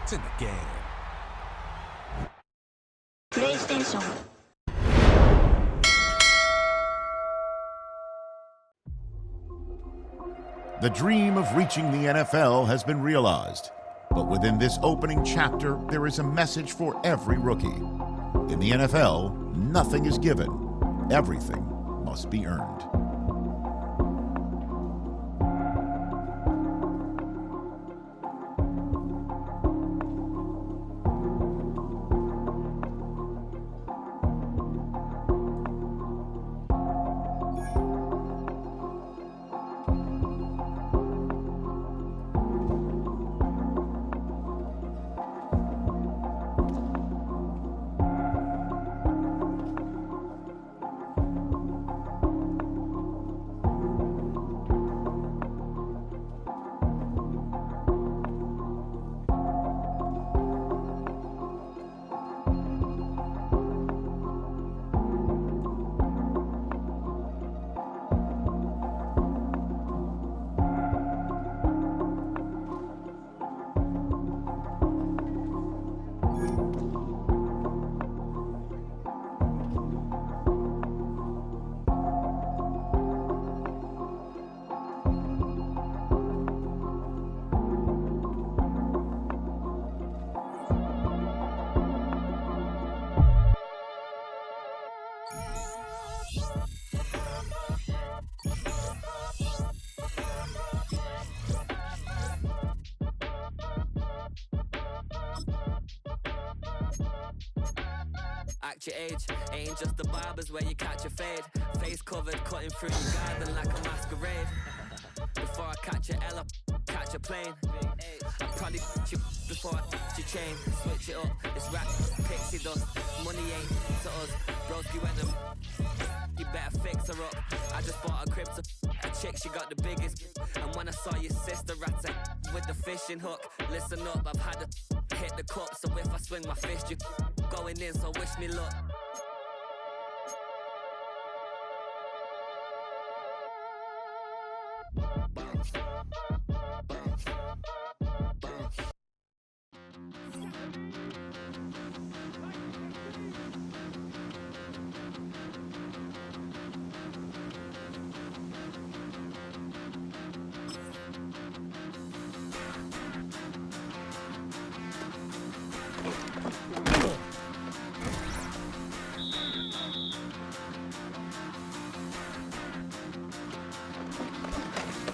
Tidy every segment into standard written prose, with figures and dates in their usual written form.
It's in the game. Preseason. The dream of reaching the NFL has been realized. But within this opening chapter, there is a message for every rookie. In the NFL, nothing is given. Everything must be earned. Act your age, ain't just the barbers where you catch a fade. Face covered, cutting through your garden like a masquerade. Before I catch a L up, catch a plane. I probably you before I your chain. Switch it up, it's rap, pixie dust. Money ain't to us, broski went them. You better fix her up. I just bought a crib to a chick, she got the biggest. And when I saw your sister rat with the fishing hook, listen up, I've had to hit the cup. So if I swing my fist, you going in, so wish me luck. Bounce, bounce, bounce.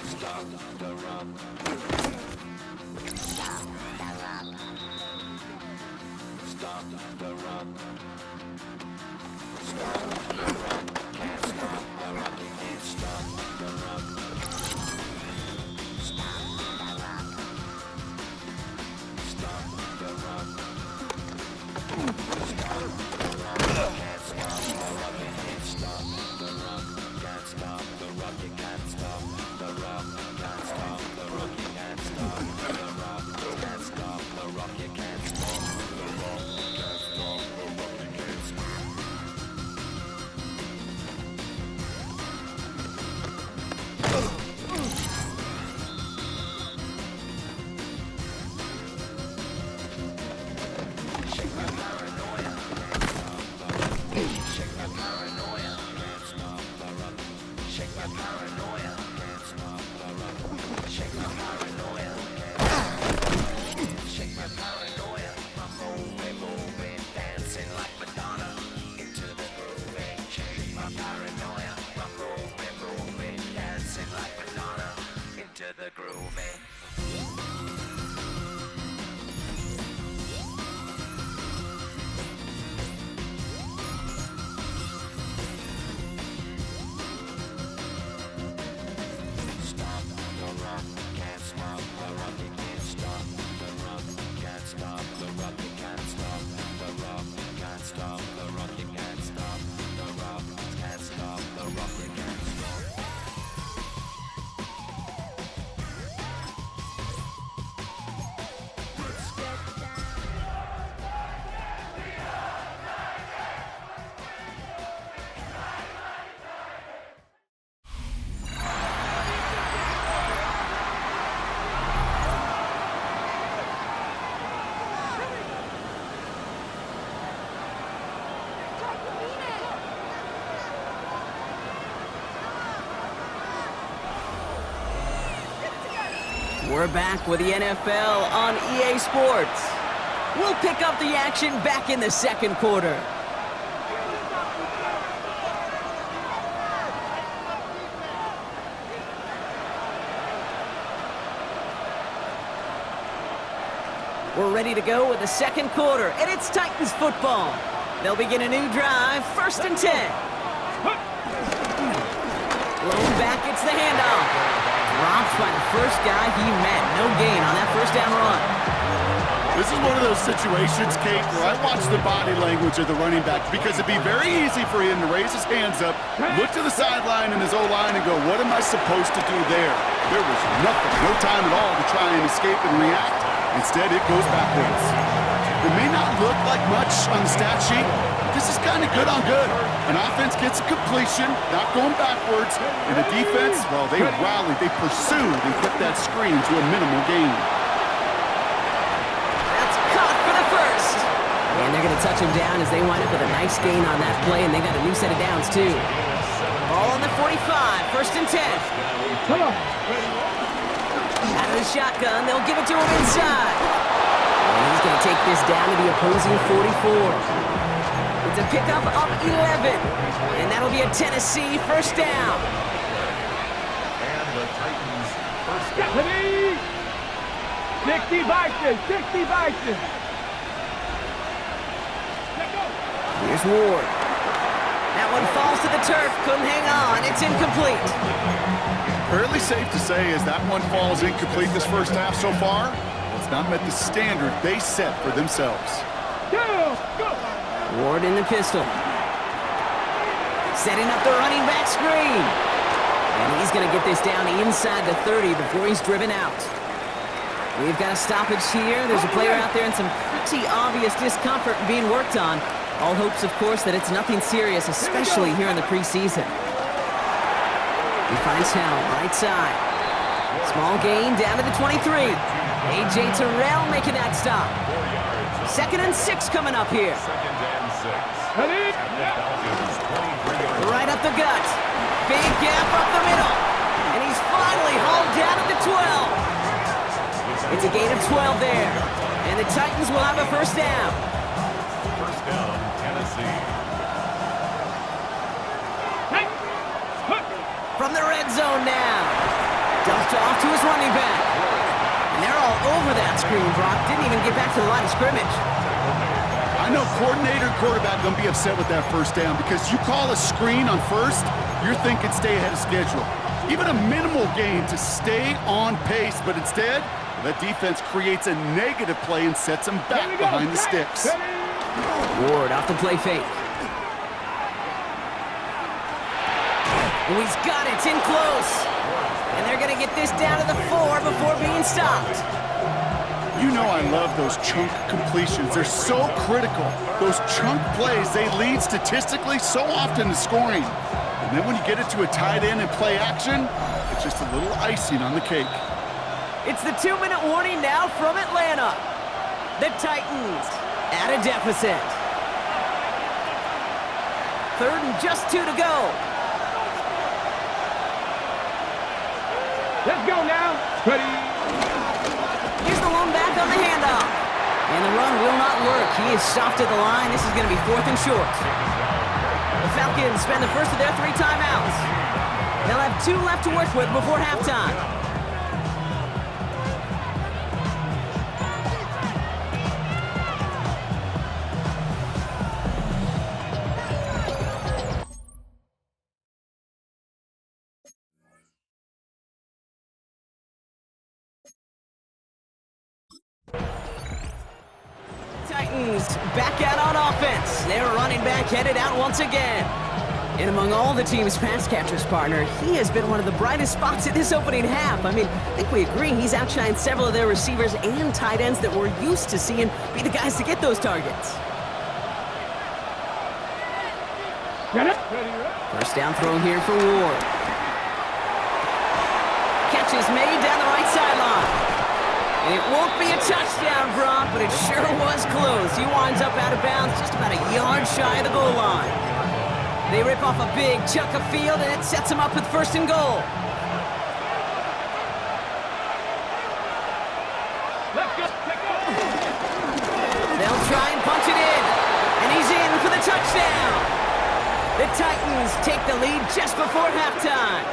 Stop the run. Stop the run. Stop the run. Stop the run. Can't stop the run. You can't stop the run. Stop the run. Stop the run. Stop the run. Can't stop the run. You can't stop the run. Can't stop the run. You can't stop the run. Can't stop the run. You can't stop the run. Can't stop the run. You can't stop the run. Can't stop the run. You can't stop. Shake my paranoia. Shake my paranoia. Can't stop the run. Shake my paranoia. Can't stop the run. Shake my paranoia. Shake my paranoia. I'm moving, dancing like Madonna into the groove. Shake my paranoia. I'm moving, dancing like Madonna into the groove. Stop the run, can't stop the run, you can't stop the run, can't stop the run, you can't stop the run, can't stop the run, you can't stop the run, can't stop the run, you can't stop. We're back with the NFL on EA Sports. We'll pick up the action back in the second quarter. We're ready to go with the second quarter, and it's Titans football. They'll begin a new drive, 1st and 10. Blown back, it's the handoff. Dropped by the first guy he met. No gain on that first down run. This is one of those situations, Kate, where I watch the body language of the running back because it'd be very easy for him to raise his hands up, look to the sideline in his O-line and go, what am I supposed to do there? There was nothing, no time at all to try and escape and react. Instead, it goes backwards. It may not look like much on the stat sheet, but this is kind of good on good. An offense gets a completion, not going backwards, and the defense, well, they rallied, they pursued, and kept that screen to a minimal gain. That's caught for the first. And they're going to touch him down as they wind up with a nice gain on that play, and they got a new set of downs, too. Ball on the 45, 1st and 10. Come on. Out of the shotgun, they'll give it to him inside. And he's going to take this down to the opposing 44. It's a pickup of 11. And that'll be a Tennessee first down. And the Titans first down. 60 Bison, 60 Bison. Here's Ward. That one falls to the turf. Couldn't hang on. It's incomplete. Fairly safe to say as that one falls incomplete this first half so far, it's not met the standard they set for themselves. Go! Ward in the pistol. Setting up the running back screen. And he's going to get this down inside the 30 before he's driven out. We've got a stoppage here. There's a player out there in some pretty obvious discomfort being worked on. All hopes, of course, that it's nothing serious, especially here in the preseason. He finds Hell, right side. Small gain down to the 23. A.J. Terrell making that stop. 2nd and 6 coming up here. Right up the gut. Big gap up the middle. And he's finally hauled down at the 12. It's a gain of 12 there. And the Titans will have a first down. First down, Tennessee. From the red zone now. Dumped off to his running back. And they're all over that screen, Brock. Didn't even get back to the line of scrimmage. I know coordinator and quarterback going to be upset with that first down because you call a screen on first, you're thinking stay ahead of schedule. Even a minimal gain to stay on pace, but instead, that defense creates a negative play and sets them back behind the sticks. Ward off the play fake. Oh, he's got it. It's in close. And they're going to get this down to the 4 before being stopped. You know I love those chunk completions. They're so critical. Those chunk plays, they lead statistically so often to scoring. And then when you get it to a tight end and play action, it's just a little icing on the cake. It's the 2-minute warning now from Atlanta. The Titans at a deficit. 3rd and just 2 to go. Let's go now. Ready. Here's the lone back on the handoff. And the run will not work. He is stopped at the line. This is going to be 4th and short. The Falcons spend the first of their 3 timeouts. They'll have 2 left to work with before halftime. Titans back out on offense. Their running back headed out once again. And among all the team's pass catchers, partner, he has been one of the brightest spots in this opening half. I mean, I think we agree he's outshined several of their receivers and tight ends that we're used to seeing be the guys to get those targets. First down throw here for Ward. Catch is made down the right sideline. And it won't be a touchdown, Brock, but it sure was close. He winds up out of bounds just about a yard shy of the goal line. They rip off a big chunk of field, and it sets them up with 1st and goal. Let's go. They'll try and punch it in. And he's in for the touchdown. The Titans take the lead just before halftime.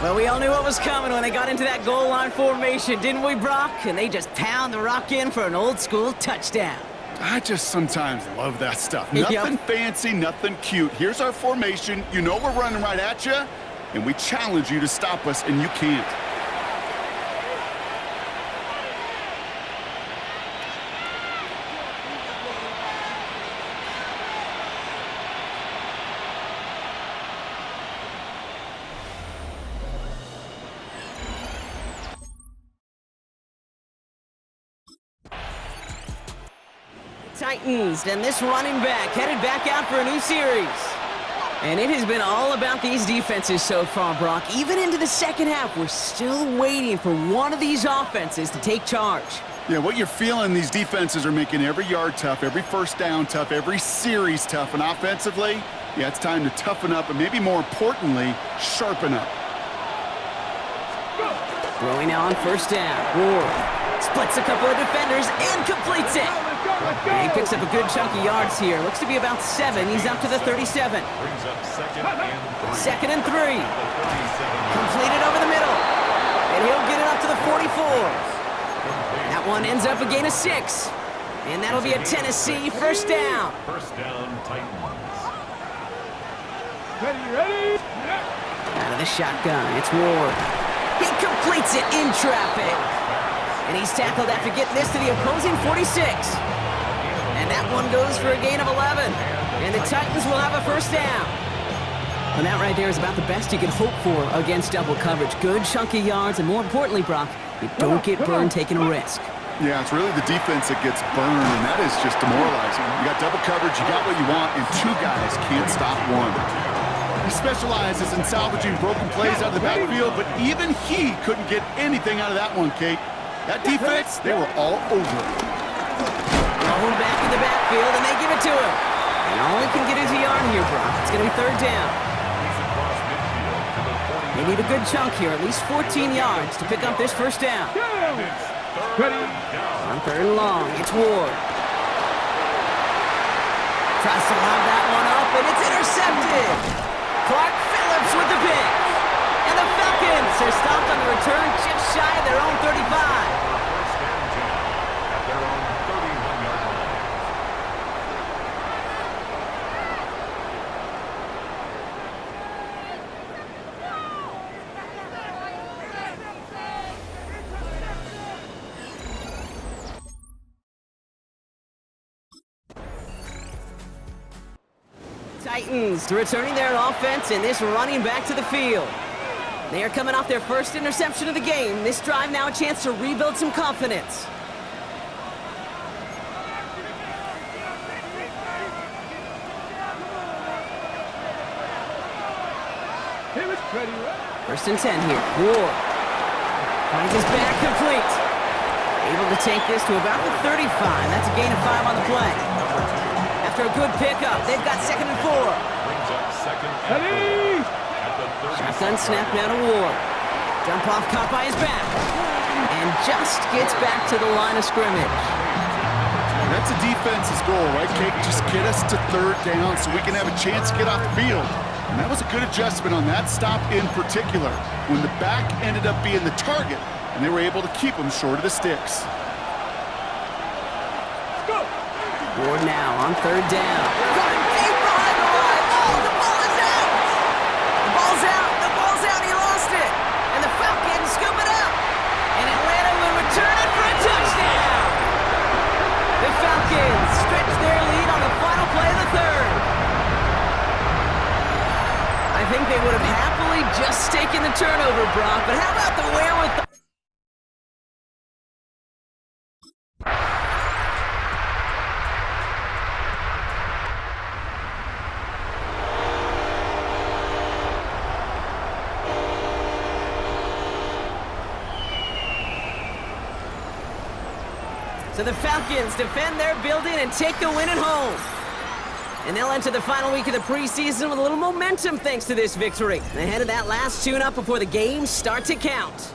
Well, we all knew what was coming when they got into that goal line formation, didn't we, Brock? And they just pound the rock in for an old-school touchdown. I just sometimes love that stuff. Yep. Nothing fancy, nothing cute. Here's our formation. You know we're running right at you, and we challenge you to stop us, and you can't. Titans, and this running back headed back out for a new series. And it has been all about these defenses so far, Brock. Even into the second half, we're still waiting for one of these offenses to take charge. Yeah, what you're feeling, these defenses are making every yard tough, every first down tough, every series tough. And offensively, yeah, it's time to toughen up and maybe more importantly, sharpen up. Throwing now on first down. Ward splits a couple of defenders and completes it. And he picks up a good chunk of yards here. Looks to be about 7. He's up to the 37. Brings up Second and 3. Completed over the middle. And he'll get it up to the 44. That one ends up a gain of 6. And that'll be a Tennessee first down. First down, Titans. Ready? Out of the shotgun, it's Ward. He completes it in traffic. And he's tackled after getting this to the opposing 46. And that one goes for a gain of 11. And the Titans will have a first down. And that right there is about the best you can hope for against double coverage. Good chunky yards, and more importantly, Brock, you don't get burned taking a risk. Yeah, it's really the defense that gets burned, and that is just demoralizing. You got double coverage, you got what you want, and 2 guys can't stop one. He specializes in salvaging broken plays out of the backfield, but even he couldn't get anything out of that one, Kate. That defense, they were all over it. Thrown back in the backfield, and they give it to him. And all he can get is a yard here, Brock. It's going to be third down. They need a good chunk here, at least 14 yards to pick up this first down. On third and long, it's Ward. Tries to lob that one up, and it's intercepted. Clark Phillips with the pick. And the Falcons are stopped on the return just shy of their own 35. First down, Jim, at their own 31-yard line. Titans returning their offense and this running back to the field. They are coming off their first interception of the game. This drive now a chance to rebuild some confidence. First and 10 here. Ward finds his back complete. Able to take this to about the 35. That's a gain of 5 on the play. After a good pickup, they've got second and 4. Brings up second and 4 at the 37. Shotgun snap now to Ward. Dump off caught by his back. And just gets back to the line of scrimmage. That's a defense's goal, right, Kate? Just get us to third down so we can have a chance to get off the field. And that was a good adjustment on that stop in particular, when the back ended up being the target, and they were able to keep him short of the sticks. Ward now on third down. Going deep behind the line. Oh, the ball is out! The ball's out! The ball's out! He lost it! And the Falcons scoop it up! And Atlanta will return it for a touchdown! The Falcons stretch their lead on the final play of the third. I think they would have happily just taken the turnover, Brock, but how about the wherewithal? So the Falcons defend their building and take the win at home. And they'll enter the final week of the preseason with a little momentum thanks to this victory. Ahead of that last tune-up before the games start to count.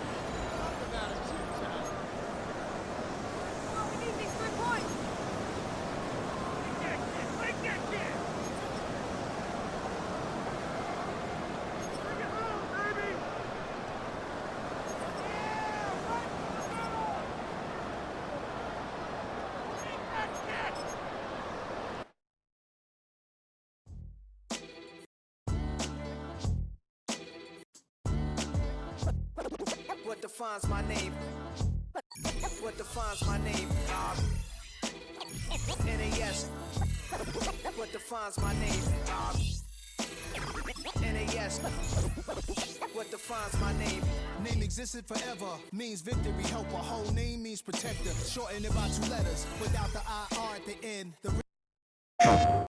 defines my name? What defines my name? NAS. What defines my name? NAS. What defines my name? Name existed forever, means victory, helper. Whole name means protector. Shorten it by 2 letters, without the IR at the end. The